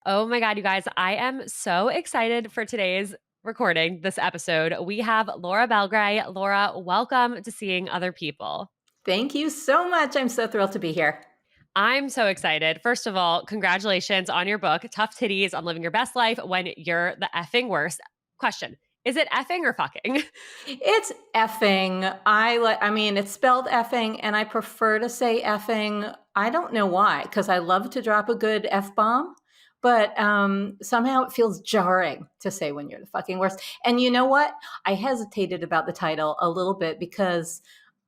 Oh my God, you guys, I am so excited for today's recording, this episode. We have Laura Belgray. Laura, welcome to Seeing Other People. Thank you so much. I'm so thrilled to be here. I'm so excited. First of all, congratulations on your book, Tough Titties on Living Your Best Life When You're the Effing Worst. Question, is it effing or fucking? It's effing. I mean, it's spelled effing, and I prefer to say effing. I don't know why, because I love to drop a good F bomb, but somehow it feels jarring to say when you're the fucking worst. And you know what? I hesitated about the title a little bit because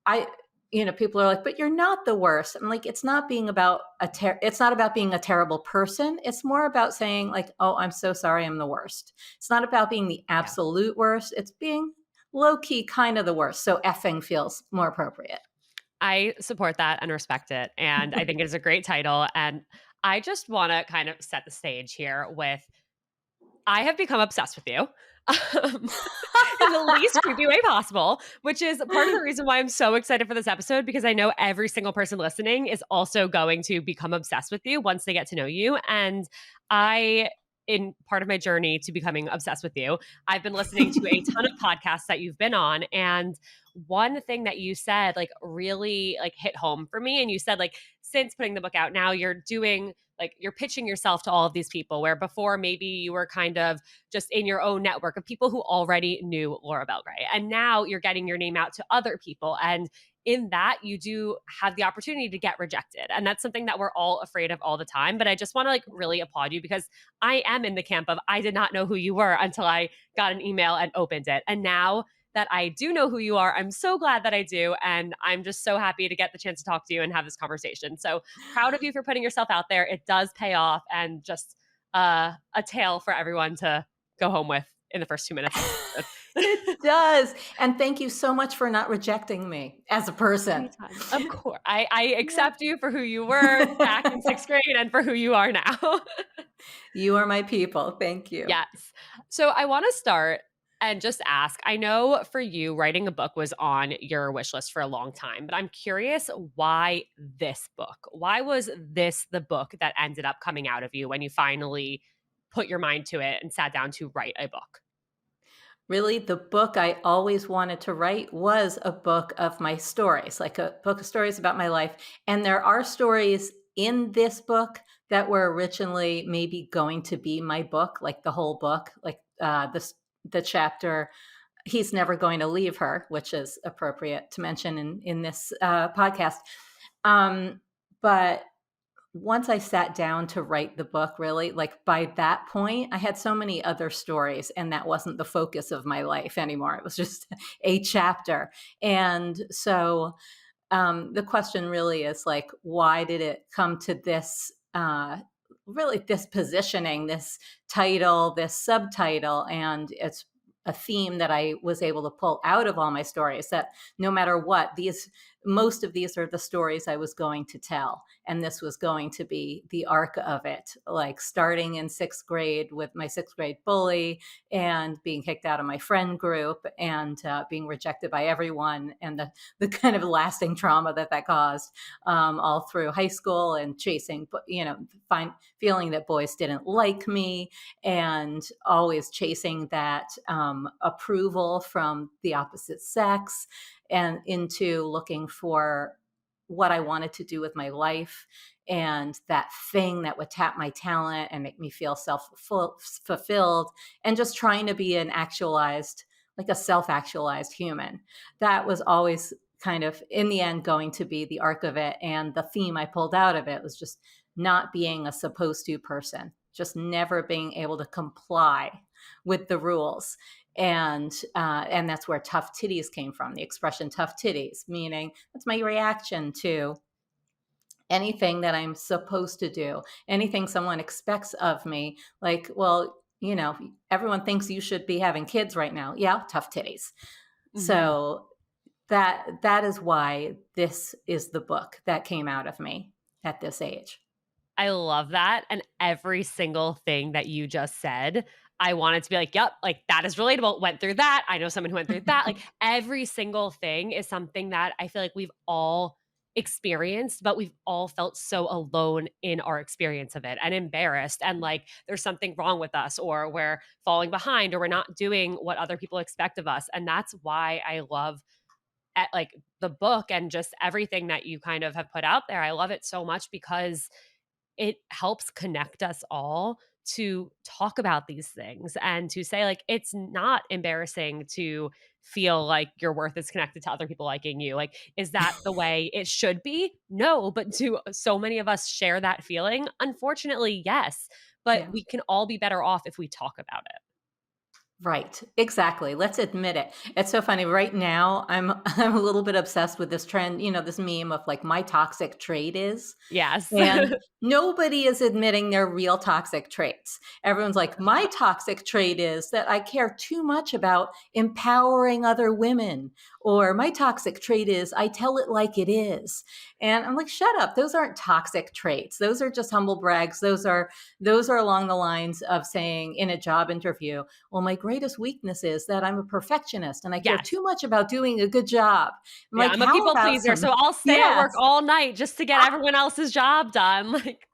I, people are like, but you're not the worst. I'm like, it's not being about it's not about being a terrible person. It's more about saying like, oh, I'm so sorry, I'm the worst. It's not about being the Yeah. absolute worst. It's being low key kind of the worst. So effing feels more appropriate. I support that and respect it. And I think it is a great title. And I just want to kind of set the stage here with I have become obsessed with you. In the least creepy way possible, which is part of the reason why I'm so excited for this episode because I know every single person listening is also going to become obsessed with you once they get to know you. And I, in part of my journey to becoming obsessed with you, I've been listening to a ton of podcasts that you've been on. And one thing that you said, like, really like hit home for me. And you said, like, since putting the book out, now you're doing like you're pitching yourself to all of these people where before maybe you were kind of just in your own network of people who already knew Laura Belgray. And now you're getting your name out to other people. And in that, you do have the opportunity to get rejected. And that's something that we're all afraid of all the time. But I just want to like really applaud you because I am in the camp of I did not know who you were until I got an email and opened it. And now that I do know who you are, I'm so glad that I do. And I'm just so happy to get the chance to talk to you and have this conversation. So proud of you for putting yourself out there. It does pay off and just a tale for everyone to go home with in the first 2 minutes. It does. And thank you so much for not rejecting me as a person. Anytime. Of course. I accept you for who you were back in sixth grade and for who you are now. You are my people. Thank you. Yes. So I want to start and just ask, I know for you, writing a book was on your wish list for a long time, but I'm curious why this book? Why was this the book that ended up coming out of you when you finally put your mind to it and sat down to write a book? Really, the book I always wanted to write was a book of my stories, like a book of stories about my life. And there are stories in this book that were originally maybe going to be my book, like the whole book, like the chapter "He's Never Going to Leave Her," which is appropriate to mention in this podcast. But once I sat down to write the book, really, like by that point, I had so many other stories, and that wasn't the focus of my life anymore. It was just a chapter. And so the question really is like, why did it come to this? Really, this positioning, this title, this subtitle, and it's a theme that I was able to pull out of all my stories that no matter what, most of these are the stories I was going to tell. And this was going to be the arc of it, like starting in sixth grade with my sixth grade bully and being kicked out of my friend group and being rejected by everyone and the kind of lasting trauma that caused all through high school and chasing, feeling that boys didn't like me and always chasing that approval from the opposite sex and into looking for what I wanted to do with my life and that thing that would tap my talent and make me feel fulfilled and just trying to be like a self-actualized human. That was always kind of in the end going to be the arc of it. And the theme I pulled out of it was just not being a supposed to person, just never being able to comply with the rules. And that's where tough titties came from, the expression tough titties, meaning that's my reaction to anything that I'm supposed to do, anything someone expects of me. Like, well, everyone thinks you should be having kids right now. Yeah, tough titties. Mhm. So that is why this is the book that came out of me at this age. I love that. And every single thing that you just said, I wanted to be like, yep, like that is relatable. Went through that. I know someone who went through that. Like every single thing is something that I feel like we've all experienced, but we've all felt so alone in our experience of it and embarrassed and like there's something wrong with us or we're falling behind or we're not doing what other people expect of us. And that's why I love at like the book and just everything that you kind of have put out there. I love it so much because it helps connect us all to talk about these things and to say like it's not embarrassing to feel like your worth is connected to other people liking you. Like is that the way it should be? No, but do so many of us share that feeling? Unfortunately, yes. But Yeah. we can all be better off if we talk about it. Right. Exactly. Let's admit it. It's so funny. Right now, I'm I'm a little bit obsessed with this trend, this meme of like my toxic trait is. Yes. And nobody is admitting their real toxic traits. Everyone's like, my toxic trait is that I care too much about empowering other women. Or my toxic trait is I tell it like it is. And I'm like, shut up. Those aren't toxic traits. Those are just humble brags. Those are along the lines of saying in a job interview, well, my greatest weakness is that I'm a perfectionist and I care Yes. too much about doing a good job. I'm Yeah, like, I'm a how people about pleaser, some? so I'll stay at Yes. work all night just to get everyone else's job done. Like,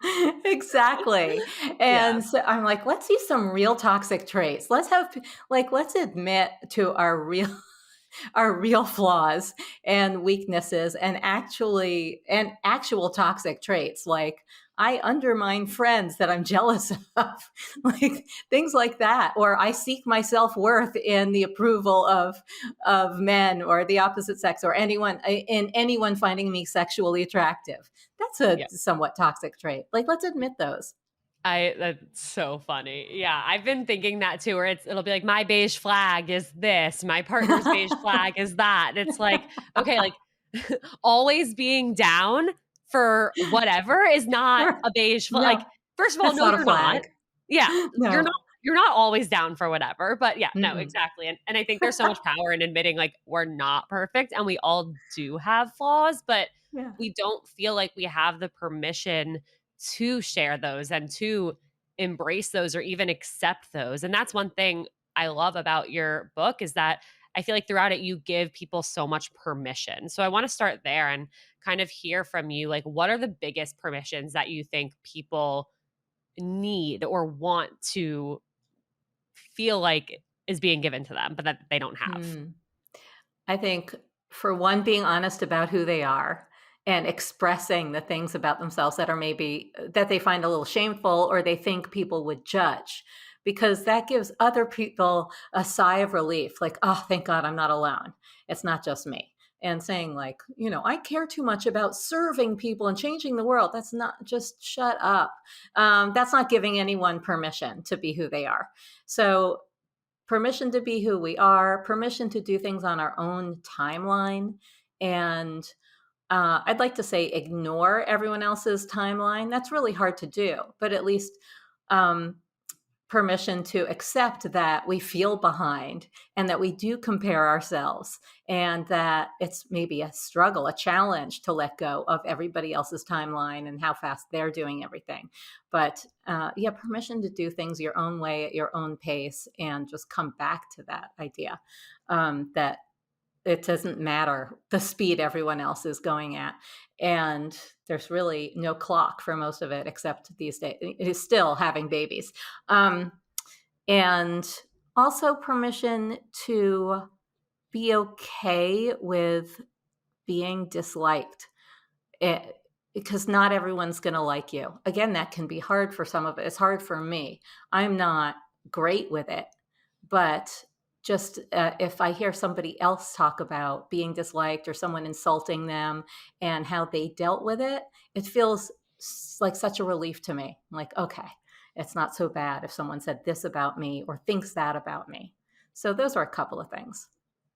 Exactly. yeah. And so I'm like, let's see some real toxic traits. Let's admit to our real our real flaws and weaknesses and actual toxic traits like I undermine friends that I'm jealous of, like things like that, or I seek my self-worth in the approval of men or the opposite sex or anyone finding me sexually attractive. That's a Yeah. somewhat toxic trait. Like let's admit those. That's so funny. Yeah, I've been thinking that too, where it'll be like my beige flag is this, my partner's beige flag is that. It's like, okay, like always being down for whatever is not a beige flag. Like, No, first of all, that's no, not a you're not. flag. Yeah, you're No. not. You're not always down for whatever, but yeah, no, Mm-mm. exactly. And I think there's so much power in admitting like we're not perfect and we all do have flaws, but Yeah. we don't feel like we have the permission to share those and to embrace those or even accept those. And that's one thing I love about your book is that I feel like throughout it you give people so much permission. So I want to start there and kind of hear from you like what are the biggest permissions that you think people need or want to feel like is being given to them but that they don't have? Mm. I think for one, being honest about who they are and expressing the things about themselves that are maybe that they find a little shameful or they think people would judge, because that gives other people a sigh of relief, like, oh, thank God I'm not alone. It's not just me. And saying, like, I care too much about serving people and changing the world. That's not just shut up. That's not giving anyone permission to be who they are. So permission to be who we are, permission to do things on our own timeline, and I'd like to say ignore everyone else's timeline. That's really hard to do, but at least um, permission to accept that we feel behind and that we do compare ourselves and that it's maybe a struggle, a challenge to let go of everybody else's timeline and how fast they're doing everything. But yeah, permission to do things your own way at your own pace and just come back to that idea that it doesn't matter the speed everyone else is going at. And there's really no clock for most of it, except these days, it is still having babies. Um, and also permission to be okay with being disliked. It, because not everyone's going to like you. Again, that can be hard for some of it. It's hard for me. I'm not great with it, but just if I hear somebody else talk about being disliked or someone insulting them and how they dealt with it, it feels like such a relief to me. I'm like, okay, it's not so bad if someone said this about me or thinks that about me. So those are a couple of things.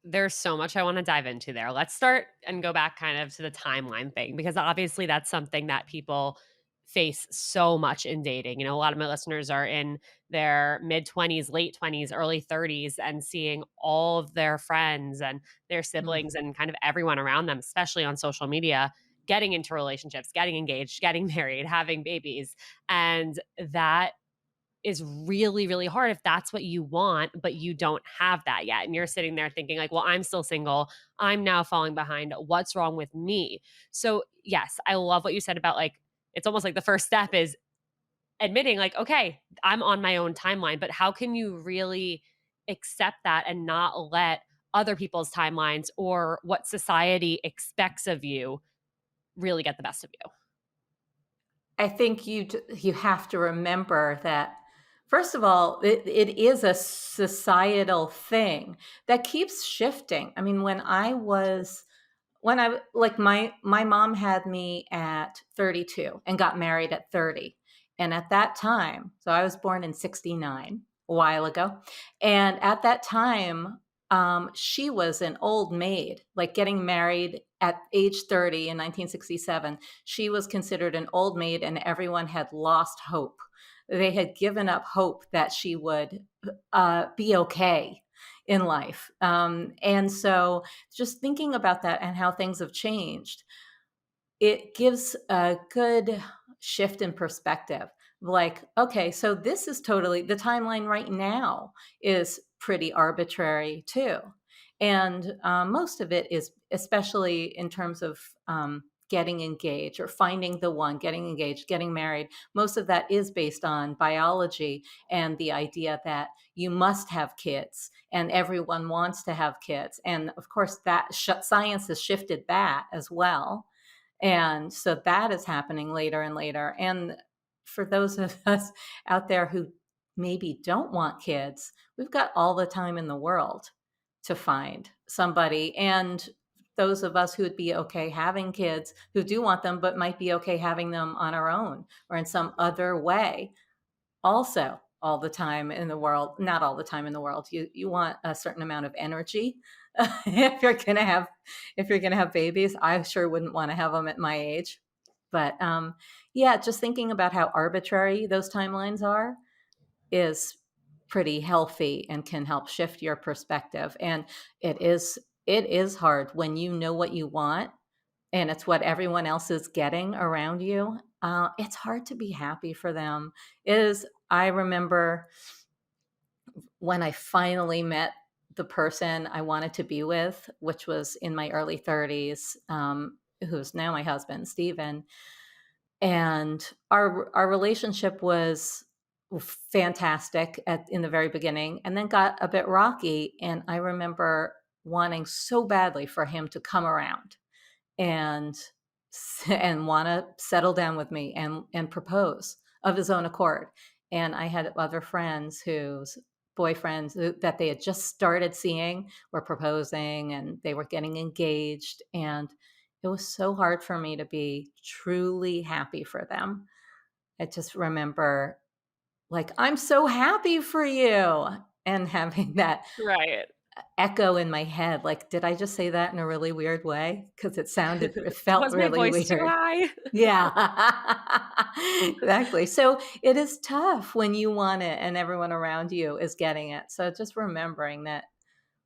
There's so much I want to dive into there. Let's start and go back kind of to the timeline thing because obviously that's something that people face so much in dating. You know, a lot of my listeners are in their mid 20s, late 20s, early 30s and seeing all of their friends and their Mm. siblings and kind of everyone around them, especially on social media, getting into relationships, getting engaged, getting married, having babies. And that is really, really hard if that's what you want, but you don't have that yet. And you're sitting there thinking, like, well, I'm still single. I'm now falling behind. What's wrong with me? So, yes, I love what you said about like, it's almost like the first step is admitting, like, okay, I'm on my own timeline, but how can you really accept that and not let other people's timelines or what society expects of you really get the best of you? I think you have to remember that, first of all, it is a societal thing that keeps shifting. I mean, when I like my mom had me at 32 and got married at 30. And at that time, so I was born in 69, a while ago. And at that time, she was an old maid, like getting married at age 30 in 1967. She was considered an old maid, and everyone had lost hope. They had given up hope that she would be okay in life. And so just thinking about that and how things have changed, it gives a good shift in perspective. Like, okay, so this is totally the timeline right now is pretty arbitrary too. And most of it is, especially in terms of getting engaged or finding the one, getting engaged, getting married, most of that is based on biology and the idea that you must have kids and everyone wants to have kids. And of course, science has shifted that as well, and so that is happening later and later. And for those of us out there who maybe don't want kids, we've got all the time in the world to find somebody. And those of us who would be okay having kids, who do want them, but might be okay having them on our own or in some other way, also all the time in the world. Not all the time in the world. You want a certain amount of energy if you're gonna have babies. I sure wouldn't want to have them at my age. But yeah, just thinking about how arbitrary those timelines are is pretty healthy and can help shift your perspective. And it is hard when you know what you want and it's what everyone else is getting around you. It's hard to be happy for them. It is. I remember when I finally met the person I wanted to be with, which was in my early 30s, who's now my husband, Steven. And our relationship was fantastic in the very beginning, and then got a bit rocky. And I remember wanting so badly for him to come around and and want to settle down with me and propose of his own accord. And I had other friends whose boyfriends that they had just started seeing were proposing and they were getting engaged, and it was so hard for me to be truly happy for them. I just remember, like, I'm so happy for you, and having that Right. echo in my head, like, did I just say that in a really weird way? Because it felt Was my really voice too weird. high? Yeah. Exactly. So, it is tough when you want it and everyone around you is getting it. So, just remembering that,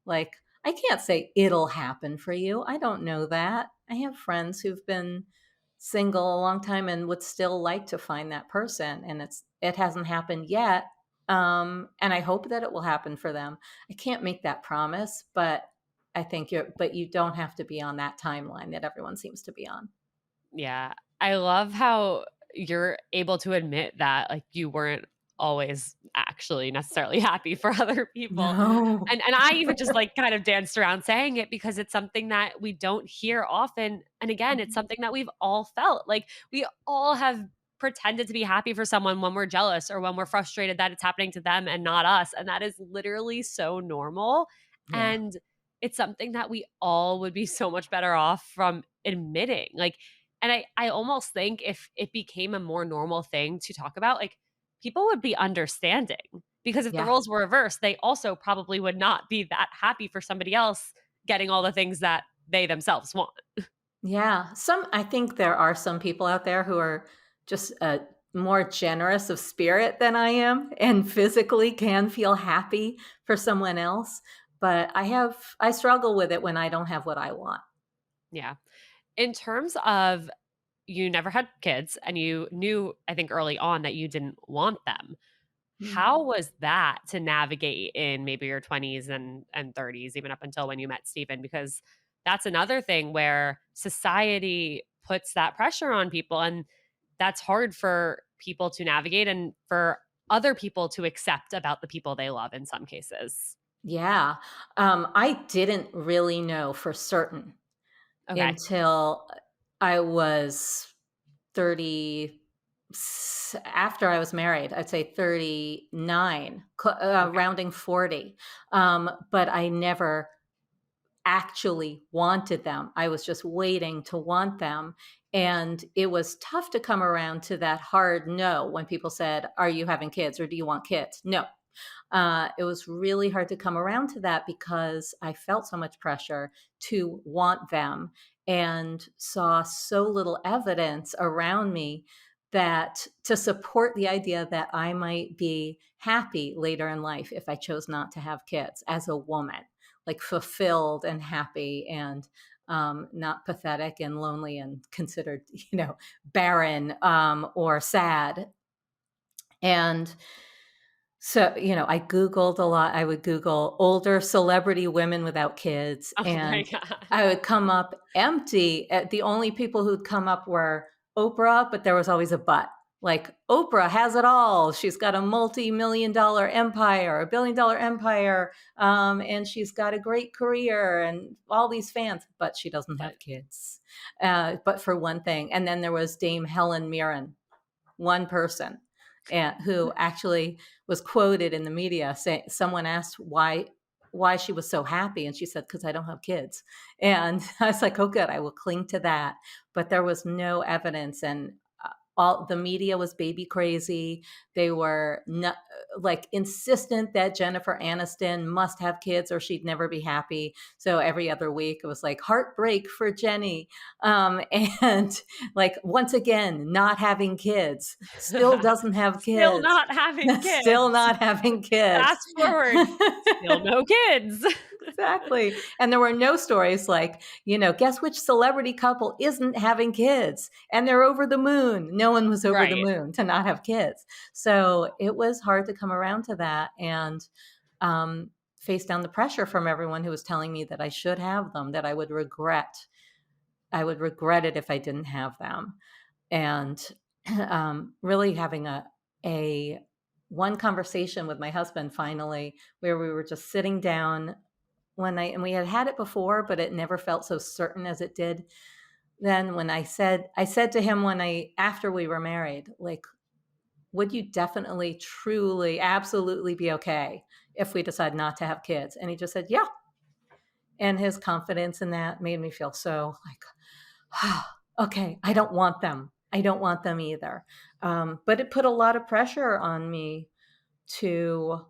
like, I can't say it'll happen for you. I don't know that. I have friends who've been single a long time and would still like to find that person, and it hasn't happened yet. And I hope that it will happen for them. I can't make that promise, but I think you don't have to be on that timeline that everyone seems to be on. Yeah. I love how you're able to admit that, like, you weren't always actually necessarily happy for other people. No. And I even just, like, kind of danced around saying it because it's something that we don't hear often, and again, it's something that we've all felt. Like, we all have pretended to be happy for someone when we're jealous or when we're frustrated that it's happening to them and not us, and that is literally so normal, Yeah. and it's something that we all would be so much better off from admitting. Like, and I almost think if it became a more normal thing to talk about, like, people would be understanding, because if the Yeah. roles were reversed, they also probably would not be that happy for somebody else getting all the things that they themselves want. Yeah. I think there are some people out there who are just more generous of spirit than I am and physically can feel happy for someone else. But I struggle with it when I don't have what I want. Yeah. In terms of, you never had kids and you knew, I think, early on that you didn't want them. Mm. How was that to navigate in maybe your 20s and 30s, even up until when you met Steven? Because that's another thing where society puts that pressure on people, and that's hard for people to navigate and for other people to accept about the people they love in some cases. Yeah. I didn't really know for certain Okay. until I was 30, after I was married, I'd say 39, Okay. rounding 40. But I never actually wanted them. I was just waiting to want them. And it was tough to come around to that hard no when people said, "Are you having kids or do you want kids?" No. It was really hard to come around to that because I felt so much pressure to want them and saw so little evidence around me that to support the idea that I might be happy later in life if I chose not to have kids as a woman, like fulfilled and happy and not pathetic and lonely and considered, barren or sad. And so, I Googled a lot. I would Google older celebrity women without kids, Oh my and god. I would come up empty. The only people who'd come up were Oprah, but there was always a but. Like, Oprah has it all. She's got a multi-million-dollar empire, $1 billion empire, and she's got a great career and all these fans, but she doesn't But have kids. But for one thing. And then there was Dame Helen Mirren, one person, and who actually was quoted in the media saying, someone asked why she was so happy, and she said, "Because I don't have kids." And I was like, "Oh, good, I will cling to that." But there was no evidence, and all the media was baby crazy. They were not, like, insistent that Jennifer Aniston must have kids or she'd never be happy. So every other week it was like heartbreak for Jenny, and like, once again, not having kids, still doesn't have still kids, not having still kids. not having kids. Fast forward, still no kids. Exactly. And there were no stories like, guess which celebrity couple isn't having kids and they're over the moon. No one was over the Right. moon to not have kids. So it was hard to come around to that and face down the pressure from everyone who was telling me that I should have them, that I would regret. I would regret it if I didn't have them. And really having a one conversation with my husband finally, where we were just sitting down one night, and we had it before, but it never felt so certain as it did then, when I said to him after we were married, like, "Would you definitely, truly, absolutely be okay if we decide not to have kids?" And he just said, "Yeah." And his confidence in that made me feel so like, okay, I don't want them. I don't want them either. But it put a lot of pressure on me to,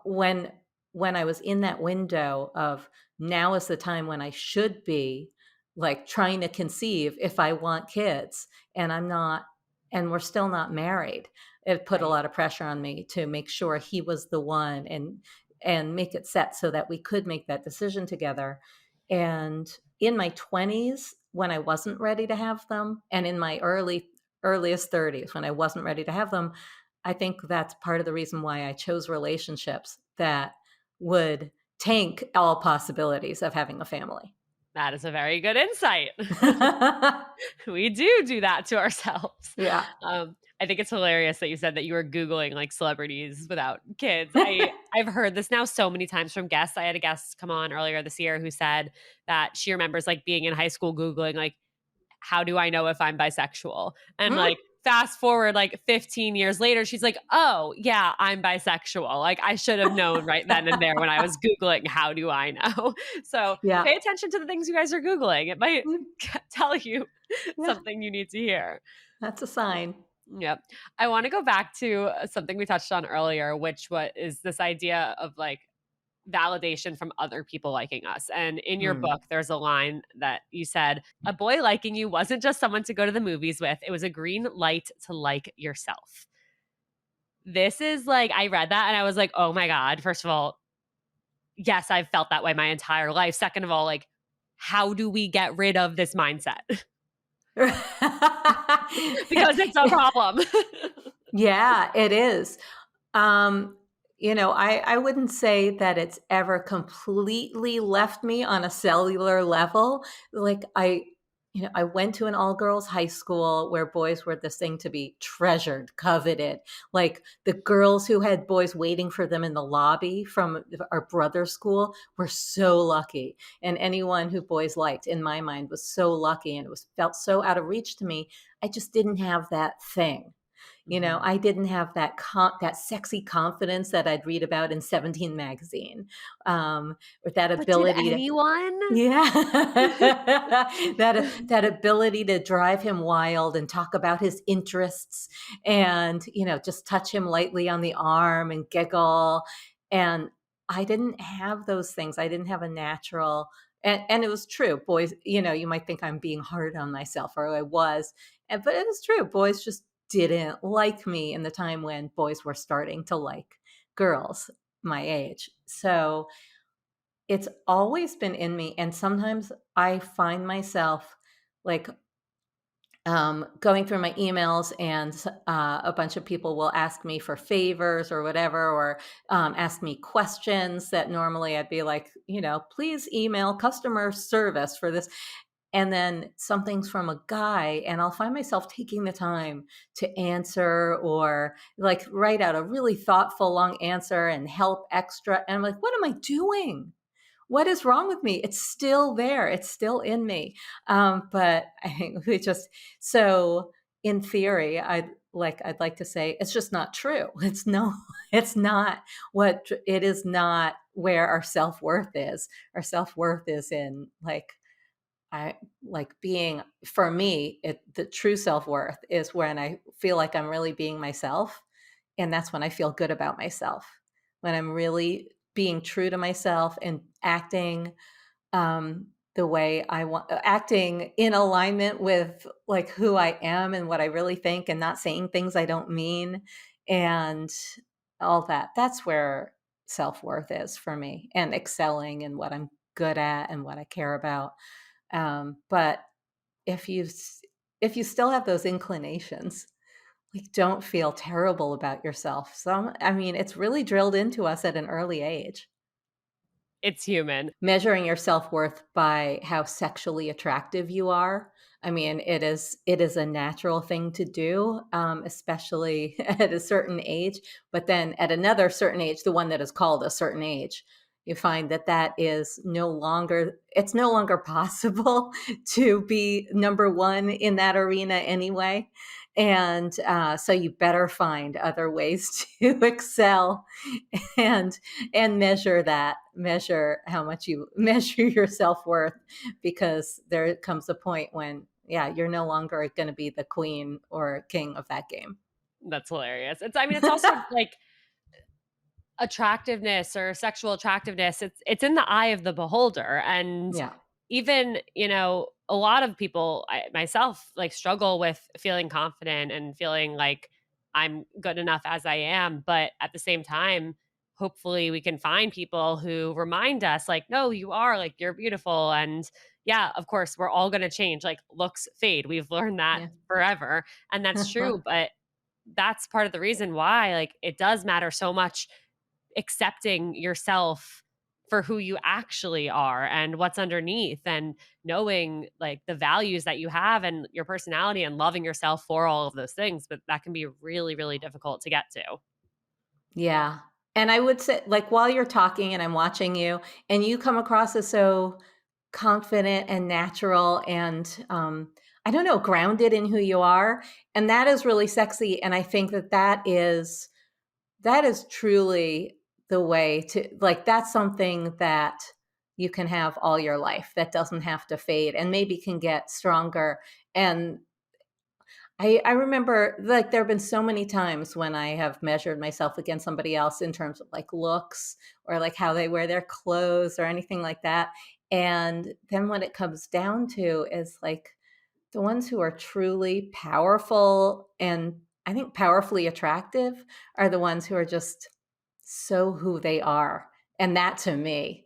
when I was in that window of, now is the time when I should be like trying to conceive if I want kids, and I'm not, and we're still not married. It put a Right. lot of pressure on me to make sure he was the one, and make it set so that we could make that decision together. And in my 20s, when I wasn't ready to have them, and in my earliest 30s when I wasn't ready to have them, I think that's part of the reason why I chose relationships that would tank all possibilities of having a family. That is a very good insight. We do that to ourselves. Yeah. I think it's hilarious that you said that you were Googling like celebrities without kids. I've heard this now so many times from guests. I had a guest come on earlier this year who said that she remembers like being in high school Googling like, how do I know if I'm bisexual? And Mm, like fast forward like 15 years later, she's like, oh yeah, I'm bisexual. Like I should have known right then and there when I was Googling, how do I know? So yeah. pay attention to the things you guys are Googling. It might Mm, tell you yeah, something you need to hear. that's a sign. Yep. I want to go back to something we touched on earlier, which is this idea of like validation from other people liking us. And in your Mm. book, there's a line that you said, a boy liking you wasn't just someone to go to the movies with, it was a green light to like yourself. This is like, I read that and I was like, oh my God. First of all, yes, I've felt that way my entire life. Second of all, like, how do we get rid of this mindset? Because it's a problem. Yeah, it is. Um, I wouldn't say that it's ever completely left me on a cellular level. Like I went to an all girls high school where boys were this thing to be treasured, coveted. Like the girls who had boys waiting for them in the lobby from our brother's school were so lucky. And anyone who boys liked, in my mind, was so lucky, and it was felt so out of reach to me. I just didn't have that thing. Mhm. I didn't have that sexy confidence that I'd read about in 17 magazine, or that But did ability to anyone? yeah. That ability to drive him wild and talk about his interests and, just touch him lightly on the arm and giggle, and I didn't have those things. I didn't have a natural and it was true. Boys, you might think I'm being hard on myself, or I was, but it was true. Boys just didn't like me in the time when boys were starting to like girls my age. So it's always been in me, and sometimes I find myself, like, going through my emails and a bunch of people will ask me for favors or whatever, or ask me questions that normally I'd be like, please email customer service for this. And then something's from a guy, and I'll find myself taking the time to answer or like write out a really thoughtful long answer and help extra. And I'm like, what am I doing? What is wrong with me? It's still there. It's still in me. But I think we just so in theory, I'd like to say it's just not true. It's no, it's not it is not where our self worth is. Our self worth is in I like being for me, the true self-worth is when I feel like I'm really being myself, and that's when I feel good about myself. When I'm really being true to myself and acting the way I want, acting in alignment with like who I am and what I really think, and not saying things I don't mean, and all that. That's where self-worth is for me, and excelling in what I'm good at and what I care about. But if you s if you still have those inclinations, like, don't feel terrible about yourself. I mean, it's really drilled into us at an early age. It's human. Measuring your self-worth by how sexually attractive you are. I mean, it is a natural thing to do, especially at a certain age, but then at another certain age, the one that is called a certain age, you find that it's no longer possible to be number 1 in that arena anyway, and, so you better find other ways to excel and measure how much you measure your self-worth, because there comes a point when, yeah, you're no longer going to be the queen or king of that game. That's hilarious. I mean, it's also like attractiveness or sexual attractiveness, it's in the eye of the beholder, and Yeah. even, a lot of people, myself, like, struggle with feeling confident and feeling like I'm good enough as I am, but at the same time, hopefully we can find people who remind us like, "No, you are, like, you're beautiful," and yeah, of course, we're all gonna change, like, looks fade, we've learned that Yeah. forever, and that's true, but that's part of the reason why, like, it does matter so much accepting yourself for who you actually are and what's underneath, and knowing like the values that you have and your personality and loving yourself for all of those things, but that can be really, really difficult to get to. Yeah. And I would say, like, while you're talking and I'm watching you, and you come across as so confident and natural and, I don't know, grounded in who you are. And that is really sexy. And I think that that is truly the way to, like, that's something that you can have all your life that doesn't have to fade and maybe can get stronger. And I remember, like, there have been so many times when I have measured myself against somebody else in terms of, like, looks or, like, how they wear their clothes or anything like that, and then when it comes down to is, like, the ones who are truly powerful and I think powerfully attractive are the ones who are just so who they are, and that to me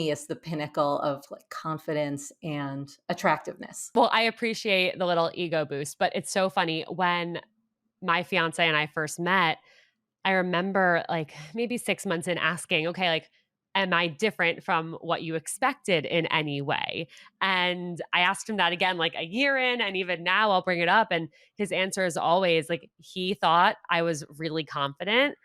is the pinnacle of, like, confidence and attractiveness. Well, I appreciate the little ego boost, but it's so funny when my fiance and I first met, I remember like maybe 6 months in asking, "Okay, like, am I different from what you expected in any way?" And I asked him that again like a year in, and even now I'll bring it up, and his answer is always like he thought I was really confident,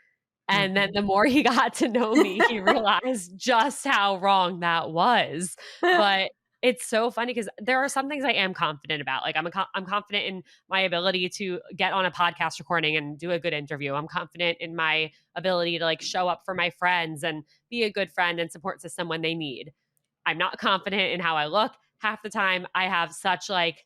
and then Mhm. the more he got to know me, he realized just how wrong that was. But it's so funny because there are some things I am confident about. Like I'm confident in my ability to get on a podcast recording and do a good interview. I'm confident in my ability to like show up for my friends and be a good friend and support system when they need. I'm not confident in how I look. Half the time I have such like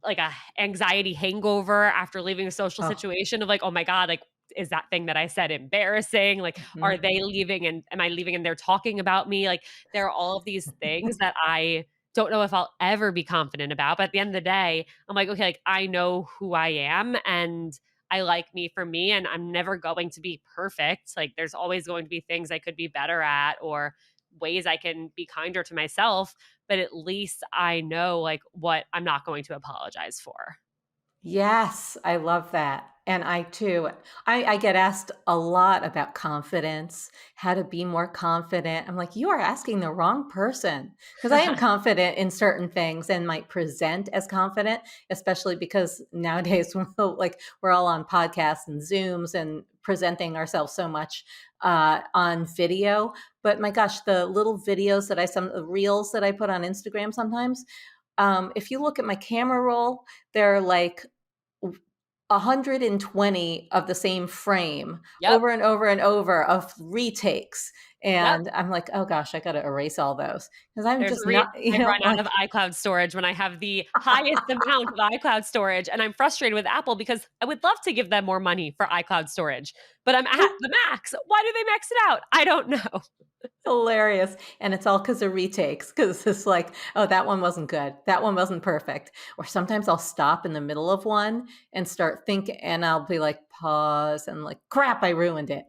like a anxiety hangover after leaving a social Oh, situation of like, "Oh my god, like, is that thing that I said embarrassing? Like, are mhm. they leaving and am I leaving and they're talking about me?" Like, there are all of these things that I don't know if I'll ever be confident about, but at the end of the day, I'm like, "Okay, like, I know who I am, and I like me for me, and I'm never going to be perfect." Like, there's always going to be things I could be better at or ways I can be kinder to myself, but at least I know like what I'm not going to apologize for. Yes, I love that. And I too, I get asked a lot about confidence, how to be more confident. I'm like, you are asking the wrong person because I am confident in certain things and might present as confident, especially because nowadays we're all on podcasts and Zooms and presenting ourselves so much on video. But my gosh, the little videos that some reels that I put on Instagram sometimes, if you look at my camera roll, they're like 120 of the same frame Yep. over and over and over of retakes, Yep. and I'm like, "Oh gosh, I gotta erase all those because 'cause I'm There's just a reason not," I run out of like iCloud storage when I have the highest amount of iCloud storage, and I'm frustrated with Apple because I would love to give them more money for iCloud storage, but I'm at the max. Why do they max it out? I don't know. hilarious, and it's all because of retakes. Because it's like, "Oh, that one wasn't good. That one wasn't perfect." Or sometimes I'll stop in the middle of one and start thinking, and I'll be like, pause, and like, "Crap, I ruined it."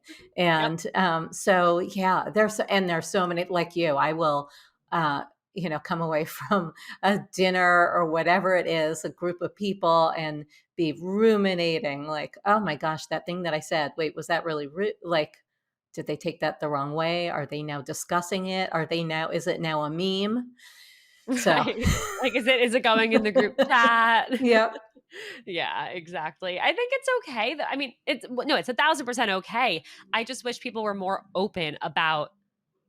Yep. And, so, yeah, there's so many like you, I will, uh, come away from a dinner or whatever it is, a group of people, and be ruminating like, "Oh my gosh, that thing that I said, wait, was that really like, did they take that the wrong way? Are they now discussing it? Is it now a meme?" So, Right. Like, is it going in the group chat? yep, Yeah, exactly. I think it's okay that I mean, no, it's 1,000% okay. I just wish people were more open about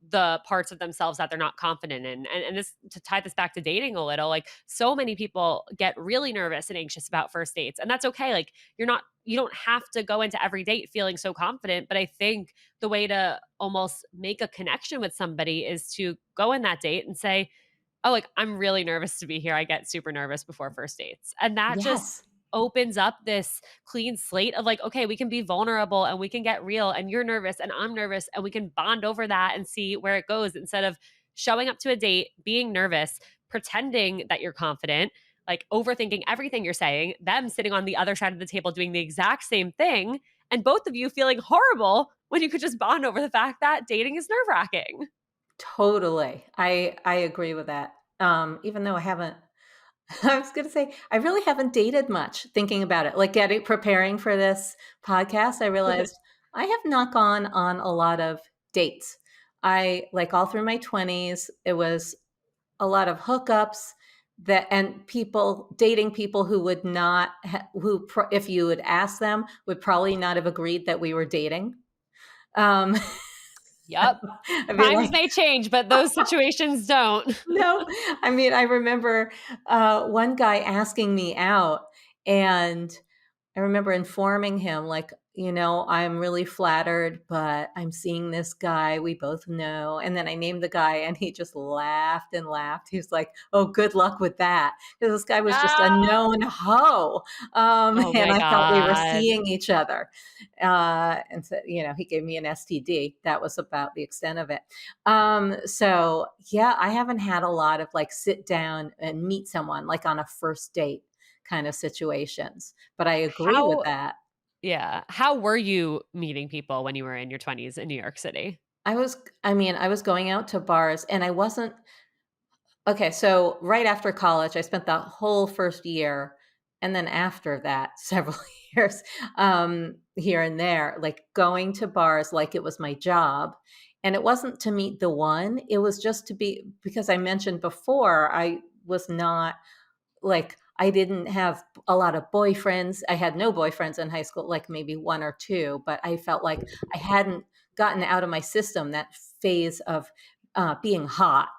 the parts of themselves that they're not confident in. And this to tie this back to dating a little, like so many people get really nervous and anxious about first dates. And that's okay. Like you don't have to go into every date feeling so confident, but I think the way to almost make a connection with somebody is to go in that date and say, "Oh, like, I'm really nervous to be here. I get super nervous before first dates." And that just yes, opens up this clean slate of like, okay, we can be vulnerable and we can get real and you're nervous and I'm nervous and we can bond over that and see where it goes instead of showing up to a date, being nervous, pretending that you're confident, like overthinking everything you're saying, them sitting on the other side of the table doing the exact same thing, and both of you feeling horrible when you could just bond over the fact that dating is nerve-wracking. totally. I agree with that. Even though I haven't I was gonna say, I really haven't dated much thinking about it. Like preparing for this podcast, I realized I have not gone on a lot of dates. I like all through my 20s, it was a lot of hookups that and people dating people who would not if you would ask them would probably not have agreed that we were dating. Um, Yep. I'd be Times like, may change, but those situations don't. no. I mean, I remember one guy asking me out, and I remember informing him, like, I'm really flattered, but I'm seeing this guy we both know. And then I named the guy, and he just laughed and laughed. He was like, "Oh, good luck with that." Because this guy was just a Ah, known hoe. oh And my I thought we were god. seeing each other. And so, he gave me an STD. That was about the extent of it. So, yeah, I haven't had a lot of like sit down and meet someone like on a first date kind of situations. But I agree with How that. how were you meeting people when you were in your 20s in New York City? I was going out to bars and I wasn't okay, so right after college, I spent the whole first year And then after that, several years, here and there, like going to bars like it was my job. And it wasn't to meet the one, it was just to be, because I mentioned before, I was not like, I didn't have a lot of boyfriends. I had no boyfriends in high school, like maybe 1 or 2, but I felt like I hadn't gotten out of my system that phase of, being hot.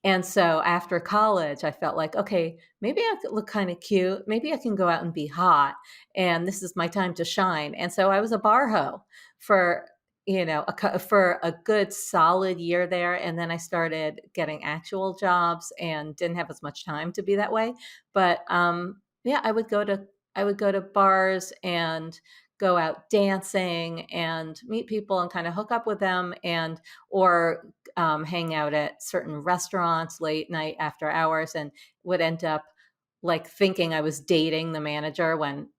And so after college, I felt like, okay, maybe I could look kind of cute. Maybe I can go out and be hot. And this is my time to shine. And so I was a bar hoe for, for a good solid year there. And then I started getting actual jobs and didn't have as much time to be that way. But yeah, I would go to bars and go out dancing and meet people and kind of hook up with them, and or hang out at certain restaurants late night after hours, and would end up like thinking I was dating the manager when,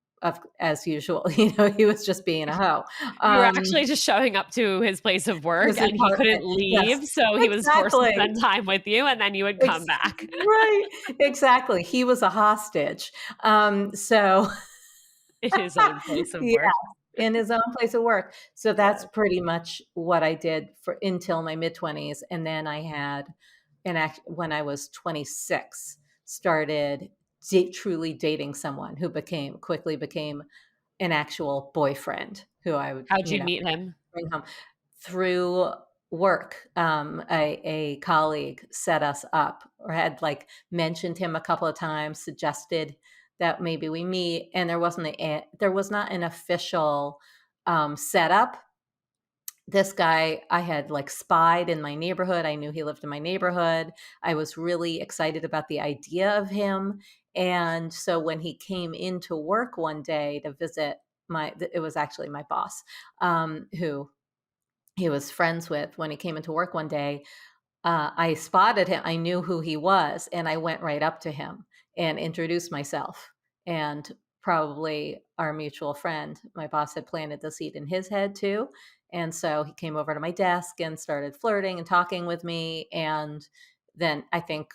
as usual, he was just being a hoe. You were Um, actually just showing up to his place of work, his and he couldn't apartment. Yes, leave, so he was forced to exactly. spend time with you, and then you would come back. Right, exactly. He was a hostage. So In his own place of yeah, work. in his own place of work. So that's Yes. pretty much what I did for until my mid-20s, and then I had when I was 26, started truly dating someone who became quickly became an actual boyfriend who I would, How'd you meet him? bring home through work. A colleague set us up, or had like mentioned him a couple of times, suggested that maybe we meet, and there was not an official setup. This guy I had like spied in my neighborhood. I knew he lived in my neighborhood. I was really excited about the idea of him. And so when he came into work one day to visit it was actually my boss, who he was friends with. When he came into work one day, I spotted him. I knew who he was, and I went right up to him and introduced myself. And probably our mutual friend, my boss, had planted the seed in his head too. And so he came over to my desk and started flirting and talking with me. And then I think,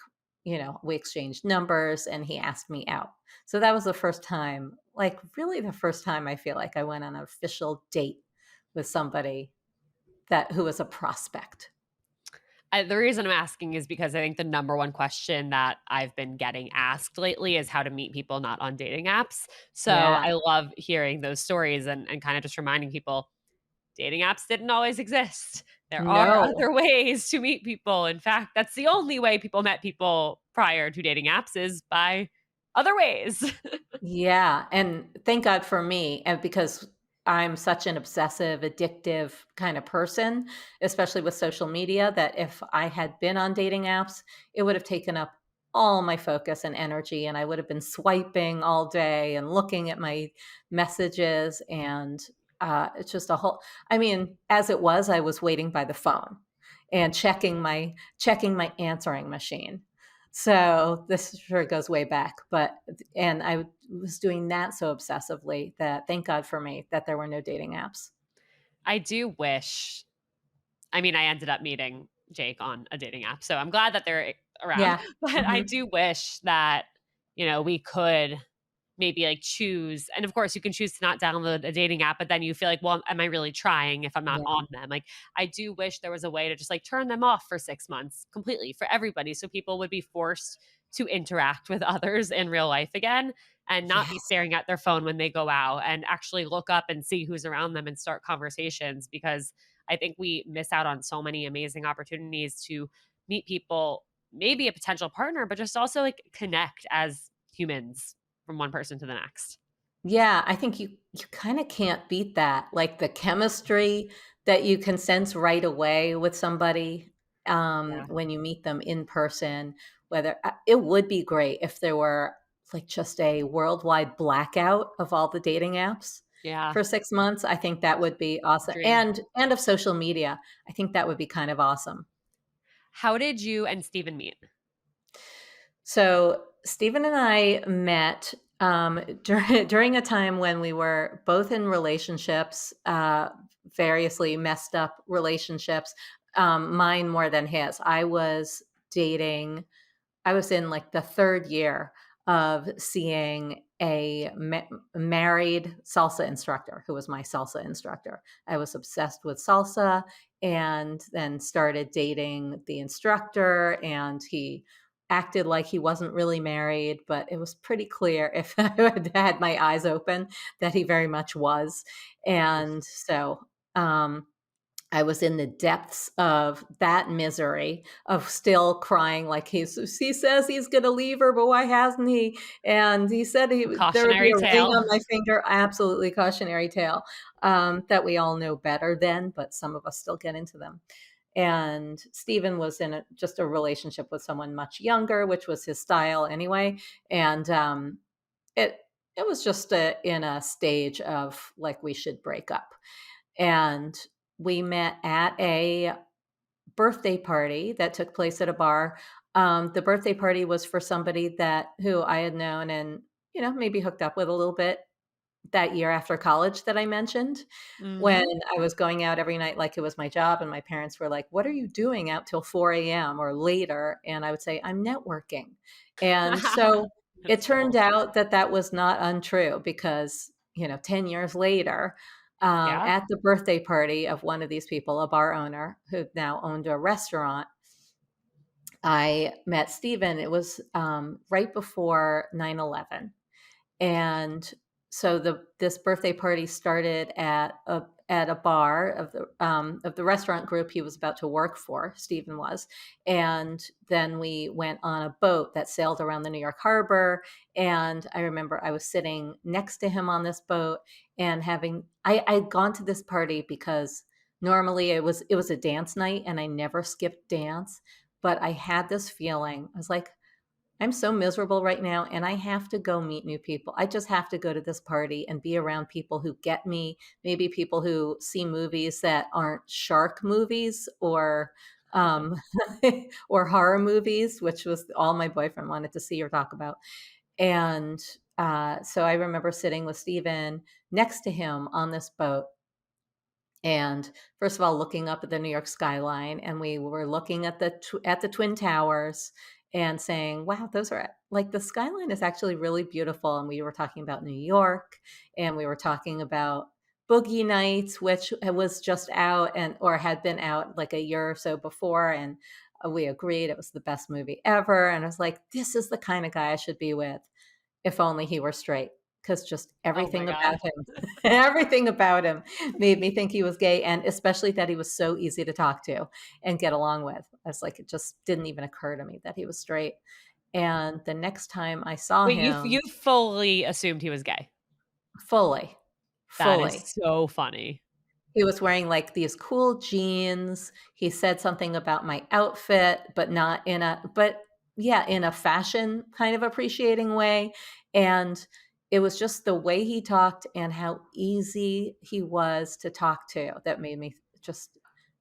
we exchanged numbers and he asked me out. So that was the first time, like really the first time I feel like I went on an official date with somebody that who was a prospect. The reason I'm asking is because I think the number one question that I've been getting asked lately is how to meet people not on dating apps. So Yeah. I love hearing those stories and kind of just reminding people dating apps didn't always exist. There are No. other ways to meet people. In fact, that's the only way people met people prior to dating apps is by other ways. Yeah, and thank God for me, and because I'm such an obsessive, addictive kind of person, especially with social media, that if I had been on dating apps, it would have taken up all my focus and energy, and I would have been swiping all day and looking at my messages, and it's just a whole. I mean, as it was, I was waiting by the phone and checking my answering machine. So this sure goes way back, but and I was doing that so obsessively that thank God for me that there were no dating apps. I do wish I mean, I ended up meeting Jake on a dating app, so I'm glad that they're around, Yeah. but I Mhm. do wish that, we could maybe, like, choose and of course, you can choose to not download a dating app, but then you feel like, "Well, am I really trying if I'm not Yeah. on them?" Like, I do wish there was a way to just, like, turn them off for 6 months completely for everybody, so people would be forced to interact with others in real life again and not be Yes. staring at their phone when they go out and actually look up and see who's around them and start conversations because I think we miss out on so many amazing opportunities to meet people, maybe a potential partner, but just also like connect as humans from one person to the next. Yeah, I think you kinda can't beat that, like, the chemistry that you can sense right away with somebody, Yeah. when you meet them in person, whether it would be great if there were, like, just a worldwide blackout of all the dating apps Yeah. for 6 months. I think that would be awesome, Dream. and of social media. I think that would be kind of awesome. How did you and Steven meet? So Stephen and I met during a time when we were both in relationships, variously messed up relationships. Mine more than his. I was dating. I was in like the third year of seeing a married salsa instructor who was my salsa instructor. I was obsessed with salsa and then started dating the instructor, and he acted like he wasn't really married, but it was pretty clear if I had had my eyes open that he very much was. And so, um, I was in the depths of that misery of still crying like he says he's gonna leave her, but why hasn't he? And he said there would be Cautionary a ring tale. on my finger. Absolutely cautionary tale, that we all know better then, but some of us still get into them. And Stephen was in just a relationship with someone much younger, which was his style anyway. And it it was just in a stage of like we should break up. And we met at a birthday party that took place at a bar. The birthday party was for somebody that who I had known and maybe hooked up with a little bit that year after college that I mentioned, when Mhm. I was going out every night like it was my job, and my parents were like, "What are you doing out till 4 a.m. or later?" And I would say, "I'm networking." And so it That's turned cool. out that that was not untrue because, 10 years later, Yeah. at the birthday party of one of these people, a bar owner who now owned a restaurant, I met Steven. It was, right before 9/11. And so this birthday party started at a bar of the restaurant group he was about to work for, Stephen was. And then we went on a boat that sailed around the New York harbor. And I remember I was sitting next to him on this boat and I'd gone to this party because normally it was a dance night and I never skipped dance. But I had this feeling. I was like, I'm so miserable right now, and I have to go meet new people. I just have to go to this party and be around people who get me, maybe people who see movies that aren't shark movies um, or horror movies, which was all my boyfriend wanted to see or talk about. And so I remember sitting with Steven next to him on this boat, and first of all, looking up at the New York skyline, and we were looking at the Twin Towers and saying, "Wow, those are like the skyline is actually really beautiful." And we were talking about New York, and we were talking about Boogie Nights, which was just out and or had been out like a year or so before, and we agreed it was the best movie ever. And I was like, "This is the kind of guy I should be with." If only he were straight, because just Oh my everything about god. him everything about him made me think he was gay, and especially that he was so easy to talk to and get along with. I was like, it just didn't even occur to me that he was straight. And the next time I saw Wait, you him fully assumed he was gay? fully, That is fully. so funny. He was wearing, like, these cool jeans. He said something about my outfit, but not in a but yeah, in a fashion kind of appreciating way, and it was just the way he talked and how easy he was to talk to that made me just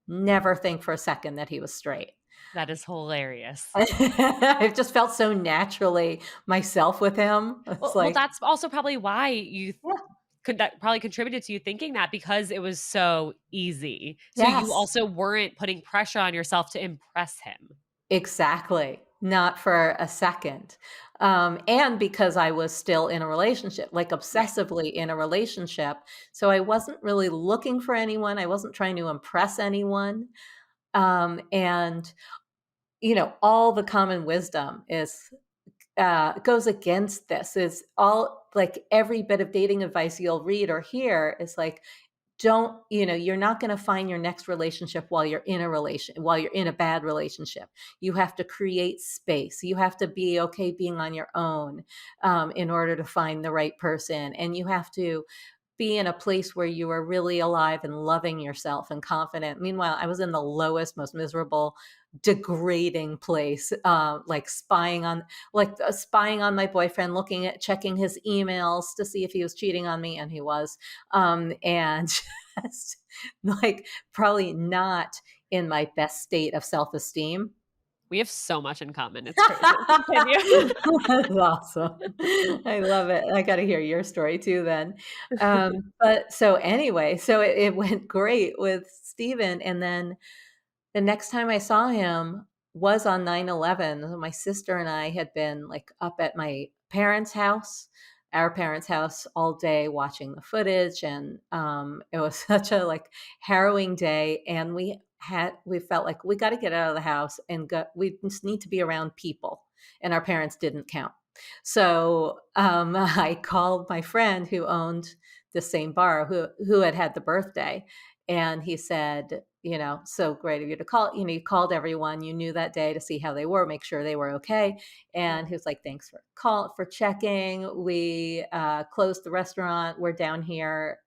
never think for a second that he was straight. That is hilarious. I just felt so naturally myself with him. It's Well, like, that's also probably why you yeah, could that probably contributed to you thinking that because it was so easy. So you yes. also weren't putting pressure on yourself to impress him. Exactly. Not for a second. And because I was still in a relationship, like Right. obsessively in a relationship. So I wasn't really looking for anyone. I wasn't trying to impress anyone. And, all the common wisdom goes against this, is all like every bit of dating advice you'll read or hear is like, don't you're not going to find your next relationship while you're in a bad relationship. You have to create space. You have to be okay being on your own, in order to find the right person, and you have to be in a place where you are really alive and loving yourself and confident. Meanwhile, I was in the lowest, most miserable, degrading place, spying on my boyfriend, checking his emails to see if he was cheating on me, and he was, and just like probably not in my best state of self esteem. We have so much in common. It's crazy. Continue. That's awesome. I love it. I gotta hear your story too then. But so anyway, so it went great with Steven, and then the next time I saw him was on 9/11. My sister and I had been, like, up at my parents' house, our parents' house all day watching the footage, and it was such a like harrowing day. And we felt like we got to get out of the house and go. We just need to be around people, and our parents didn't count. So I called my friend who owned the same bar who had had the birthday, and he said, you know, so great of you to call. You know, you called everyone you knew that day to see how they were, make sure they were okay. And he was like, thanks for checking. We closed the restaurant. We're down here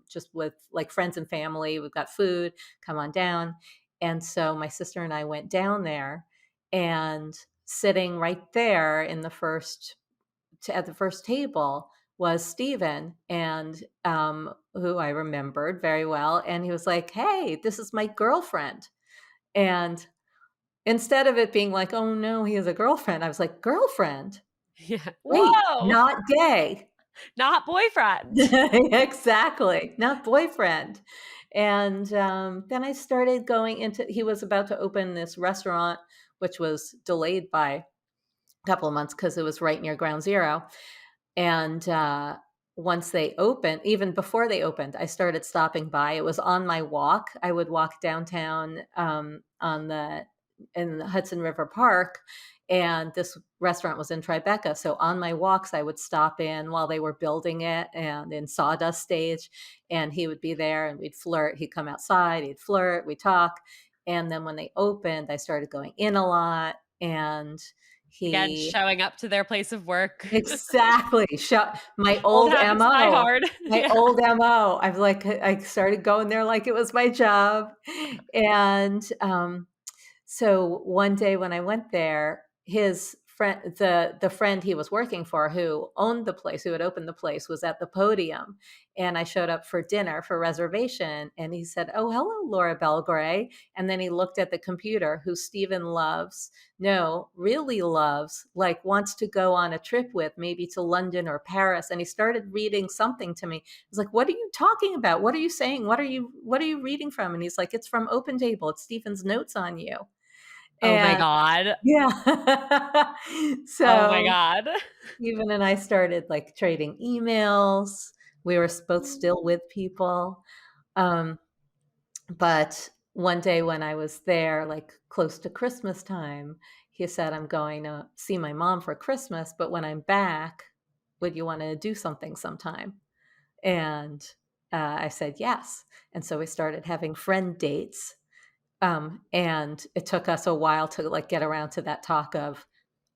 just with like friends and family. We've got food. Come on down. And so my sister and I went down there, and sitting right there in the first at the first table was Steven, and who I remembered very well. And he was like, hey, this is my girlfriend. And instead of it being like, oh no, he has a girlfriend, I was like, girlfriend? Yeah. Wait, Whoa! not gay. Not boyfriend. Exactly, not boyfriend. And then I started going into, he was about to open this restaurant, which was delayed by a couple of months because it was right near Ground Zero. And once they opened, even before they opened, I started stopping by. It was on my walk. I would walk downtown in the Hudson River Park, and this restaurant was in Tribeca. So on my walks, I would stop in while they were building it and in sawdust stage, and he would be there, and we'd flirt. He'd come outside, he'd flirt, we'd talk. And then when they opened, I started going in a lot, and Again, he showing up to their place of work. exactly. My Old old habits die MO. hard. My Yeah. old MO. I've like I started going there like it was my job. And so one day when I went there, his friend, the friend he was working for, who owned the place, who had opened the place, was at the podium. And I showed up for dinner for reservation, and he said, "Oh, hello, Laura Belgray." And then he looked at the computer, who Stephen loves, no, really loves, like wants to go on a trip with, maybe to London or Paris. And he started reading something to me. I was like, "What are you talking about? What are you saying? What are you reading from?" And he's like, "It's from Open Table. It's Stephen's notes on you." Oh my And god. yeah. Oh my So god. Stephen and I started like trading emails. We were both still with people. Um, but one day when I was there, like close to Christmas time, he said, I'm going to see my mom for Christmas, but when I'm back, would you want to do something sometime? And I said yes. And so we started having friend dates. And it took us a while to like get around to that talk of,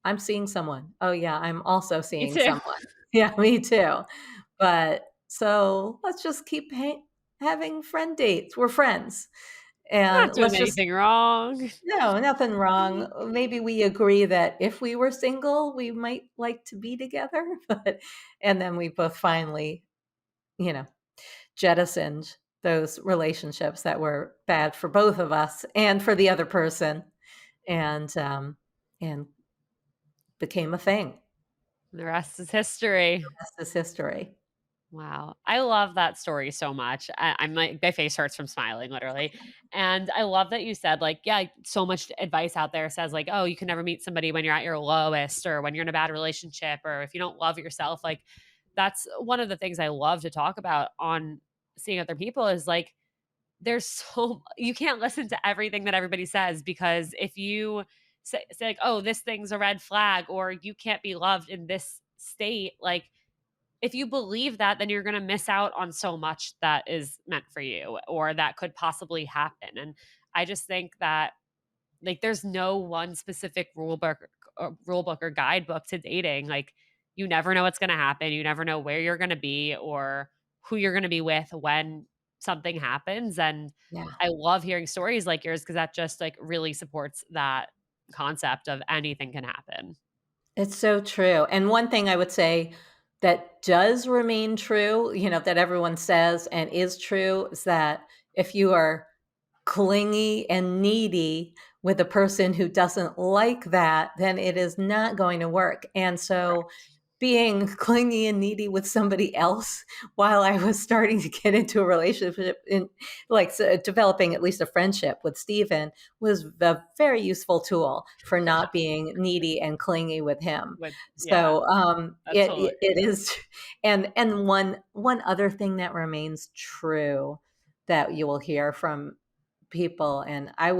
I'm seeing someone. Oh yeah, I'm also Me seeing too. someone. Yeah, me too. But so let's just keep having friend dates. We're friends. And Not doing let's just, anything wrong. no, nothing wrong. Maybe we agree that if we were single, we might like to be together. But, and then we both finally, you know, jettisoned those relationships that were bad for both of us and for the other person, and became a thing. The rest is history. That's this history. Wow. I love that story so much. I'm like, my face hurts from smiling, literally. And I love that you said, like, yeah, so much advice out there says, like, oh, you can never meet somebody when you're at your lowest or when you're in a bad relationship or if you don't love yourself. Like, that's one of the things I love to talk about on seeing other people is like, there's so, you can't listen to everything that everybody says because if you say like, oh, this thing's a red flag or you can't be loved in this state, like, if you believe that, then you're gonna miss out on so much that is meant for you or that could possibly happen, and I just think that, like, there's no one specific rule book or guidebook to dating, like, you never know what's gonna happen, you never know where you're gonna be or who you're gonna be with when something happens, and Yeah. I love hearing stories like yours because that just, like, really supports that concept of anything can happen. It's so true. And one thing I would say that does remain true, you know, that everyone says and is true is that if you are clingy and needy with a person who doesn't like that, then it is not going to work. And so Correct. being clingy and needy with somebody else while I was starting to get into a relationship in developing at least a friendship with Steven was a very useful tool for not being needy and clingy with him. With yeah, So that's hilarious. it is, and one other thing that remains true that you will hear from people, and I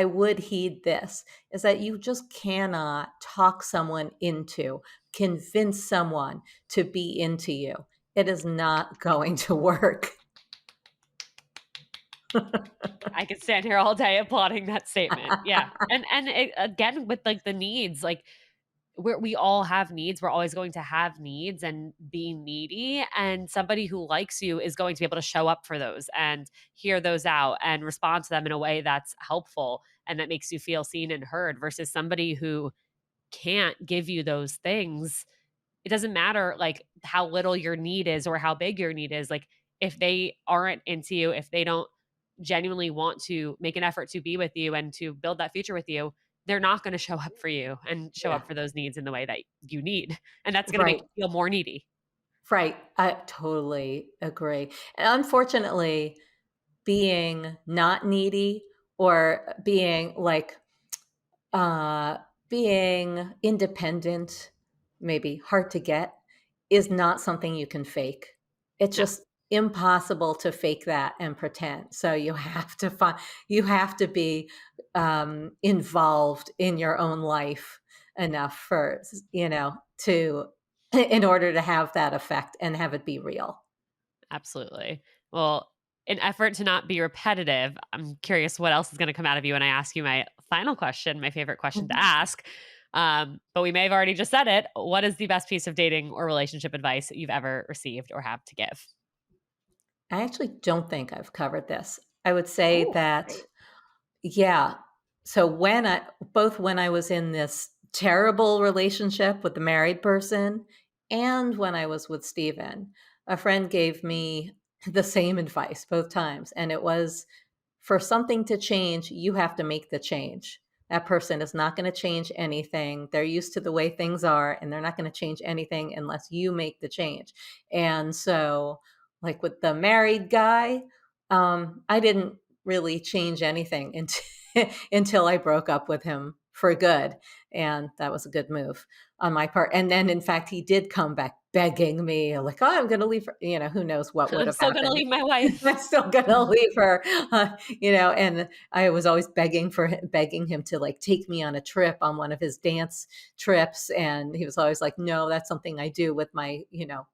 would heed this, is that you just cannot talk someone into, convince someone to be into you. It is not going to work. I could stand here all day applauding that statement. Yeah. And it, again, with like the needs, like we all have needs. We're always going to have needs, and being needy, and somebody who likes you is going to be able to show up for those and hear those out and respond to them in a way that's helpful and that makes you feel seen and heard, versus somebody who can't give you those things. It doesn't matter like how little your need is or how big your need is. Like if they aren't into you, if they don't genuinely want to make an effort to be with you and to build that future with you, they're not going to show up for you and show Yeah. up for those needs in the way that you need. And that's going to make Right. you feel more needy. Right. I totally agree. And unfortunately, being not needy or uh, being independent, maybe hard to get, is not something you can fake. It's No, just impossible to fake that and pretend. So you have to be involved in your own life enough for to in order to have that effect and have it be real. absolutely. Well, in effort to not be repetitive, I'm curious what else is going to come out of you when I ask you my final question, my favorite question to ask. But we may have already just said it. What is the best piece of dating or relationship advice that you've ever received or have to give? I actually don't think I've covered this. I would say Oh, that, great. yeah. So when I was in this terrible relationship with the married person and when I was with Steven, a friend gave me the same advice both times. And it was, for something to change, you have to make the change. That person is not going to change anything. They're used to the way things are, and they're not going to change anything unless you make the change. And so, like with the married guy, I didn't really change anything until I broke up with him for good. And that was a good move on my part. And then, in fact, he did come back begging me, like, oh, I'm going to leave her. Who knows what would I'm have still going to happened. leave my wife. I'm still gonna leave her, and I was always begging him to like take me on a trip on one of his dance trips, and he was always like, "No, that's something I do with my,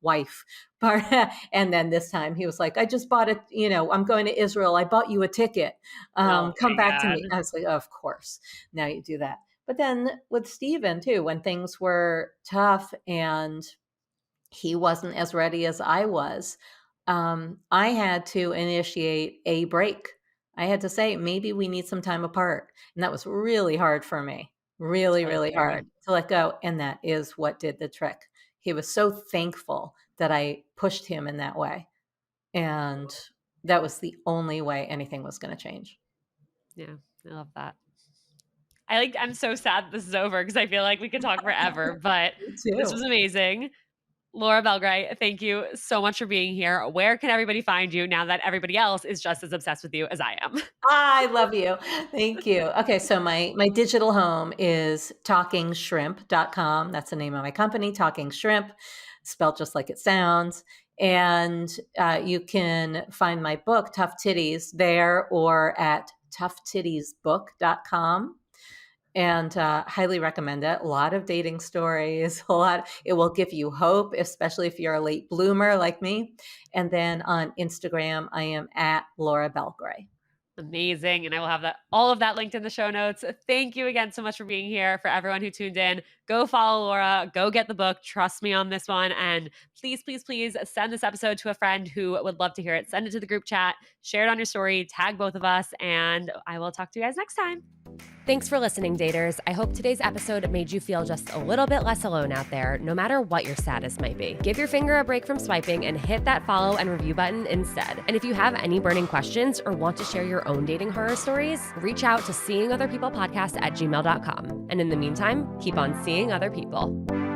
wife." Part, and then this time he was like, "I just bought it, I'm going to Israel. I bought you a ticket. Oh Come my back to God. me." I was like, "Of course, now you do that." But then with Steven too, when things were tough and he wasn't as ready as I was, I had to initiate a break. I had to say, maybe we need some time apart. And that was really hard for me, really, Totally really fair. hard to let go. And that is what did the trick. He was so thankful that I pushed him in that way. And that was the only way anything was going to change. Yeah, I love that. I'm so sad this is over because I feel like we could talk forever, but Me this too. was amazing. Laura Belgray, thank you so much for being here. Where can everybody find you now that everybody else is just as obsessed with you as I am? I love you. Thank you. Okay, so my digital home is talkingshrimp.com. That's the name of my company, Talking Shrimp, spelled just like it sounds. And you can find my book, Tough Titties, there or at toughtittiesbook.com. And highly recommend it. A lot of dating stories, a lot. It will give you hope, especially if you're a late bloomer like me. And then on Instagram, I am at Laura Belgray. Amazing. And I will have all of that linked in the show notes. Thank you again so much for being here. For everyone who tuned in, go follow Laura, go get the book. Trust me on this one. And please, please, please send this episode to a friend who would love to hear it. Send it to the group chat, share it on your story, tag both of us, and I will talk to you guys next time. Thanks for listening, daters. I hope today's episode made you feel just a little bit less alone out there, no matter what your status might be. Give your finger a break from swiping and hit that follow and review button instead. And if you have any burning questions or want to share your own dating horror stories, reach out to seeingotherpeoplepodcast@gmail.com. And in the meantime, keep on seeing other people.